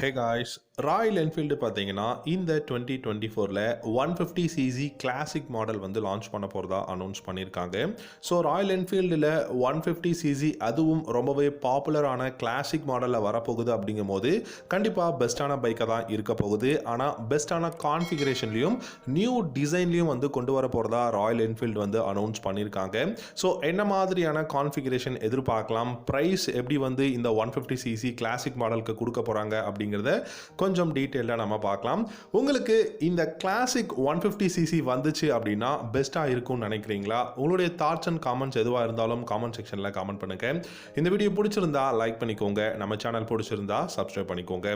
Hey guys, Royal Enfield பார்த்தீங்கன்னா இந்த 2024ல் 150cc classic model வந்து லான்ச் பண்ண போகிறதா அனௌன்ஸ் பண்ணியிருக்காங்க. ஸோ ராயல் என்ஃபீல்டில் 150cc அதுவும் ரொம்பவே பாப்புலரான கிளாசிக் மாடலில் வரப்போகுது அப்படிங்கும் போது கண்டிப்பாக பெஸ்ட்டான பைக்காக தான் இருக்க போகுது. ஆனால் பெஸ்ட்டான கான்ஃபிகரேஷன்லையும் நியூ டிசைன்லையும் வந்து கொண்டு வர போகிறதா ராயல் என்ஃபீல்டு வந்து அனௌன்ஸ் பண்ணியிருக்காங்க. ஸோ என்ன மாதிரியான கான்ஃபிகரேஷன் எதிர்பார்க்கலாம், ப்ரைஸ் எப்படி வந்து இந்த 150cc கிளாசிக் மாடலுக்கு கொடுக்க போகிறாங்க அப்படிங்கிறத கொஞ்சம் டீட்டெயிலாக நம்ம பார்க்கலாம். உங்களுக்கு இந்த கிளாசிக் 150cc வந்துச்சு அப்படின்னா பெஸ்ட்டாக இருக்கும்னு நினைக்கிறீங்களா? உங்களுடைய தாட்ஸ் அண்ட் காமெண்ட்ஸ் எதுவாக இருந்தாலும் காமெண்ட் செக்ஷனில் காமெண்ட் பண்ணுங்க. இந்த வீடியோ பிடிச்சிருந்தா லைக் பண்ணிக்கோங்க, நம்ம சேனல் பிடிச்சிருந்தா சப்ஸ்கிரைப் பண்ணிக்கோங்க.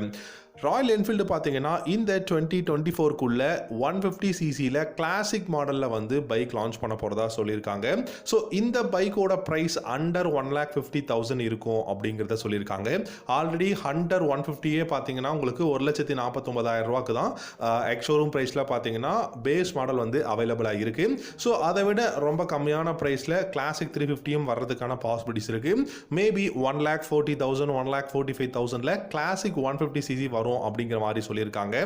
ராயல் என்ஃபீல்டு பார்த்தீங்கன்னா இந்த 2024க்குள்ள 150cc கிளாசிக் மாடலில் வந்து பைக் லான்ச் பண்ண போகிறதா சொல்லியிருக்காங்க. ஸோ இந்த பைக்கோட ப்ரைஸ் அண்டர் 1,50,000 இருக்கும் அப்படிங்கிறத சொல்லியிருக்காங்க. ஆல்ரெடி ஹண்டர் 150 பார்த்தீங்கன்னா உங்களுக்கு 1,49,000 ரூபாய்க்கு தான் எக்ஸ்ஷோரூம் ப்ரைஸில் பார்த்தீங்கன்னா பேஸ் மாடல் வந்து அவைலபிளாக இருக்குது. ஸோ அதை விட ரொம்ப கம்மியான ப்ரைஸில் கிளாசிக் 350யும் வர்றதுக்கான பாசிபிலிட்டிஸ் இருக்குது. மேபி 1,40,000 1,45,000 கிளாசிக் 150cc வரும் அப்படிங்கிற மாதிரி சொல்லியிருக்காங்க.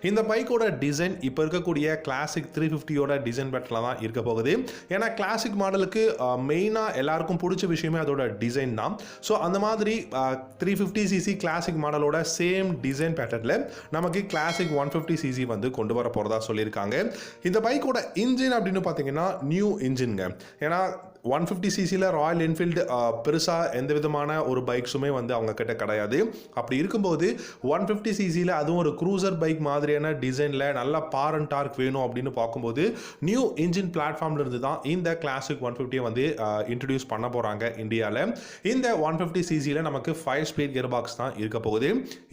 இந்த பைக்கோட டிசைன் இப்போ இருக்கக்கூடிய கிளாசிக் 350யோட டிசைன் பேட்டர்ல தான் இருக்க போகுது. ஏன்னா கிளாசிக் மாடலுக்கு மெயினாக எல்லாருக்கும் பிடிச்ச விஷயமே அதோட டிசைன் தான். ஸோ அந்த மாதிரி 350cc கிளாசிக் மாடலோட சேம் டிசைன் பேட்டர்ல நமக்கு கிளாசிக் 150cc வந்து கொண்டு வர போறதா சொல்லியிருக்காங்க. இந்த பைக்கோட இன்ஜின் அப்படின்னு பார்த்தீங்கன்னா நியூ இன்ஜின்ங்க. ஏன்னா 150cc ராயல் என்ஃபீல்டு பெருசாக எந்த விதமான ஒரு பைக்ஸுமே வந்து அவங்க கிட்ட கிடையாது. அப்படி இருக்கும்போது 150cc அதுவும் ஒரு க்ரூசர் பைக் மாதிரியான டிசைனில் நல்ல பார் அண்ட் டார்க் வேணும் அப்படின்னு பார்க்கும்போது நியூ இன்ஜின் பிளாட்ஃபார்ம்ல இருந்து தான் இந்த கிளாசிக் 150 வந்து இன்ட்ரடியூஸ் பண்ண போகிறாங்க இந்தியாவில். இந்த 150cc நமக்கு 5 ஸ்பீட் கியர் பாக்ஸ் தான் இருக்க போகுது.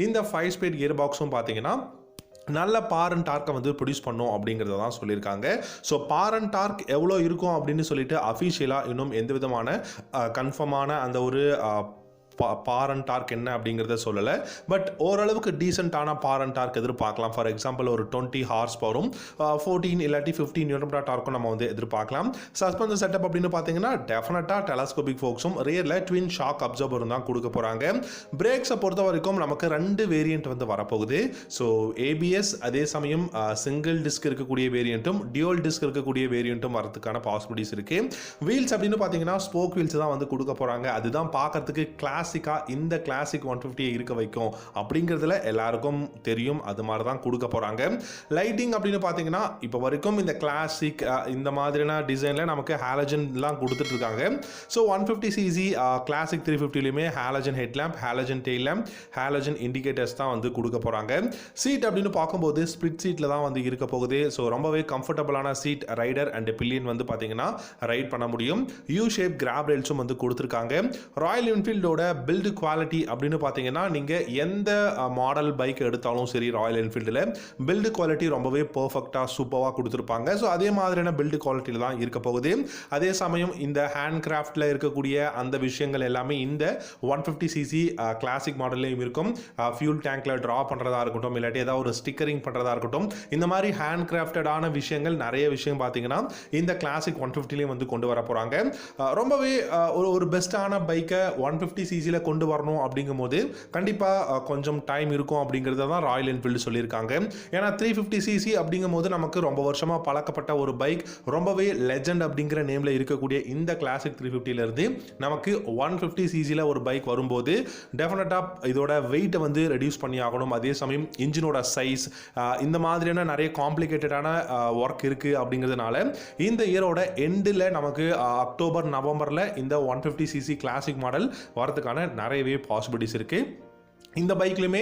இந்த 5 ஸ்பீட் கியர் பாக்ஸும் பார்த்தீங்கன்னா நல்ல பார் அண்ட் டார்க்கை வந்து ப்ரொடியூஸ் பண்ணும் அப்படிங்கிறத தான் சொல்லியிருக்காங்க. ஸோ பார் அண்ட் டார்க் எவ்வளோ இருக்கும் அப்படின்னு சொல்லிட்டு அஃபிஷியலாக இன்னும் எந்த விதமான கன்ஃபார்மான அந்த ஒரு பார் அண்ட் டார்க் என்ன அப்படிங்கிறத சொல்லலை. பட் ஓரளவுக்கு டீசெண்டான பார் அண்ட் டார்க் எதிர்பார்க்கலாம். ஃபார் எக்ஸாம்பிள் ஒரு 20 ஹார்ஸ் பவரும் 14 இல்லாட்டி 15 நியூட்டன் டார்க்கும் நம்ம வந்து எதிர்பார்க்கலாம். சஸ்பென்ஷன் செட்டப் அப்படின்னு பார்த்தீங்கன்னா டெஃபினட்டாக டெலஸ்கோபிக் ஃபோக்ஸும் ரியரில் ட்வின் ஷாக் அப்சர்வரும் தான் கொடுக்க போகிறாங்க. பிரேக்ஸை பொறுத்த வரைக்கும் நமக்கு 2 வேரியன்ட் வந்து வரப்போகுது. ஸோ ஏபிஎஸ் அதே சமயம் சிங்கிள் டிஸ்க் இருக்கக்கூடிய வேரியண்ட்டும் டியூவல் டிஸ்க் இருக்கக்கூடிய வேரியண்ட்டும் வரதுக்கான பாசிபிலிட்டிஸ் இருக்கு. வீல்ஸ் அப்படின்னு பார்த்தீங்கன்னா ஸ்போக் வீல்ஸ் தான் வந்து கொடுக்க போகிறாங்க. அதுதான் பார்க்கறதுக்கு கிளாசிக்கா இந்த கிளாசிக் 150 இருக்க வைக்கும் அப்படிங்கிறதுல எல்லாருக்கும் தெரியும். அது மாதிரி தான் கொடுக்க போறாங்க. லைட்டிங் அப்படின்னு பார்த்தீங்கன்னா இப்போ வரைக்கும் இந்த கிளாசிக் இந்த மாதிரியான டிசைன்ல நமக்கு ஹாலஜன்லாம் கொடுத்துட்டு இருக்காங்க. ஸோ 150cc கிளாசிக் 350லையுமே halogen headlamp, halogen tail lamp, halogen indicators தான் வந்து கொடுக்க போறாங்க. சீட் அப்படின்னு பார்க்கும்போது ஸ்பிளிட் சீட்ல தான் வந்து இருக்க போகுது. ஸோ ரொம்பவே கம்ஃபர்டபுளான சீட், ரைடர் அண்ட் பில்லியன் வந்து பார்த்தீங்கன்னா ரைட் பண்ண முடியும். யூ ஷேப் கிராப் ரெயில்ஸும் வந்து கொடுத்துருக்காங்க. ராயல் என்ஃபீல்டோட பில்டு குவாலிட்டி அப்படின்னு பார்த்தீங்கன்னா நீங்கள் எந்த மாடல் பைக் எடுத்தாலும் சரி ராயல் என்ஃபீல்டில் பில்டு குவாலிட்டி ரொம்பவே பர்ஃபெக்டாக சூப்பராக கொடுத்துருப்பாங்க. ஸோ அதே மாதிரியான பில்டு குவாலிட்டியில் தான் இருக்க போகுது. அதே சமயம் இந்த ஹேண்ட் கிராஃப்டில் இருக்கக்கூடிய அந்த விஷயங்கள் எல்லாமே இந்த 150cc கிளாசிக் மாடல்லையும் இருக்கும். ஃபியூல் டேங்க்ல ட்ரா பண்ணுறதா இருக்கட்டும், இல்லாட்டி ஏதாவது ஒரு ஸ்டிக்கரிங் பண்ணுறதா இருக்கட்டும், இந்த மாதிரி ஹேண்ட் கிராஃப்டடான விஷயங்கள் நிறைய விஷயம் பார்த்தீங்கன்னா இந்த கிளாசிக் 150லையும் வந்து கொண்டு வர போகிறாங்க. ரொம்பவே ஒரு பெஸ்ட்டான பைக்கை 150cc கொண்டு வரணும் அப்படிங்கும் போது கண்டிப்பாக கொஞ்சம் டைம் இருக்கும் அப்படிங்கிறத தான் ராயல் என்ஃபீல்டு சொல்லியிருக்காங்க. ஏன்னா 350cc அப்படிங்கும் போது நமக்கு ரொம்ப வருஷமாக பழக்கப்பட்ட ஒரு பைக், ரொம்பவே லெஜெண்ட் அப்படிங்கிற நேமில் இருக்கக்கூடிய இந்த கிளாசிக் 350 இருந்து நமக்கு 150cc ஒரு பைக் வரும்போது டெஃபினட்டாக இதோட வெயிட்டை வந்து ரெடியூஸ் பண்ணி ஆகணும். அதே சமயம் இன்ஜினோட சைஸ் இந்த மாதிரியான நிறைய காம்ப்ளிகேட்டடான ஒர்க் இருக்குது அப்படிங்கிறதுனால இந்த இயரோட எண்டில் நமக்கு அக்டோபர் நவம்பரில் இந்த 150cc கிளாசிக் மாடல் வரதுக்கான நிறையவே பாசிபிலிட்டிஸ் இருக்கு. இந்த பைக்லையுமே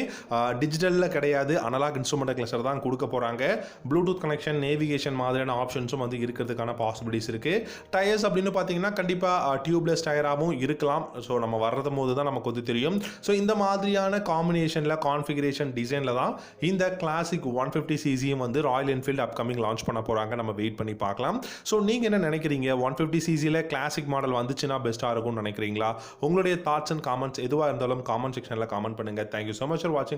டிஜிட்டலில் கிடையாது, அனலாக் இன்ஸ்ட்ருமெண்ட் கிளஸ்டர் தான் கொடுக்க போகிறாங்க. ப்ளூடூத் கனெக்ஷன், நேவிகேஷன் மாதிரியான ஆப்ஷன்ஸும் வந்து இருக்கிறதுக்கான பாசிபிலிட்டிஸ் இருக்குது. டயர்ஸ் அப்படின்னு பார்த்தீங்கன்னா கண்டிப்பாக டியூப்லெஸ் டயராகவும் இருக்கலாம். ஸோ நம்ம வர்றது போது தான் நமக்கு வந்து தெரியும். ஸோ இந்த மாதிரியான காம்பினேஷனில் கான்ஃபிகரேஷன் டிசைனில் தான் இந்த கிளாசிக் 150cc வந்து ராயல் என்ஃபீல்டு அப்கமிங் லான்ச் பண்ண போகிறாங்க. நம்ம வெயிட் பண்ணி பார்க்கலாம். ஸோ நீங்கள் என்ன நினைக்கிறீங்க? 150cc கிளாசிக் மாடல் வந்துச்சுன்னா பெஸ்ட்டாக இருக்கும்னு நினைக்கிறீங்களா? உங்களுடைய தாட்ஸ் அண்ட் காமெண்ட்ஸ் எதுவாக இருந்தாலும் காமெண்ட் செக்ஷனில் காமெண்ட் பண்ணுங்கள். Thank you so much for watching.